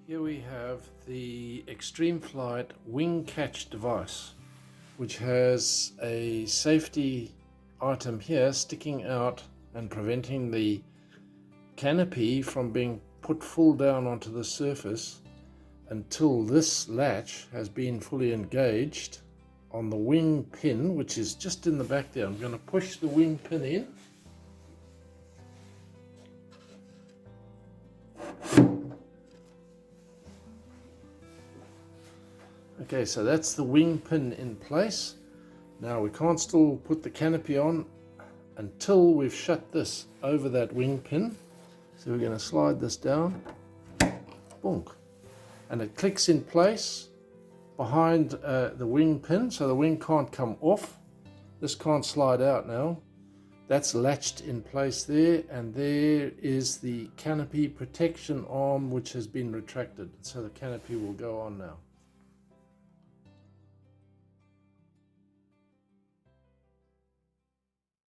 Here we have the Extreme Flight wing catch device, which has a safety item here sticking out and preventing the canopy from being put full down onto the surface until this latch has been fully engaged on the wing pin, which is just in the back there. I'm going to push the wing pin in. Okay, so that's the wing pin in place. Now we can't still put the canopy on until we've shut this over that wing pin. So we're going to slide this down, bonk, and it clicks in place behind the wing pin, so the wing can't come off. This can't slide out now. That's latched in place there, and there is the canopy protection arm which has been retracted, so the canopy will go on now.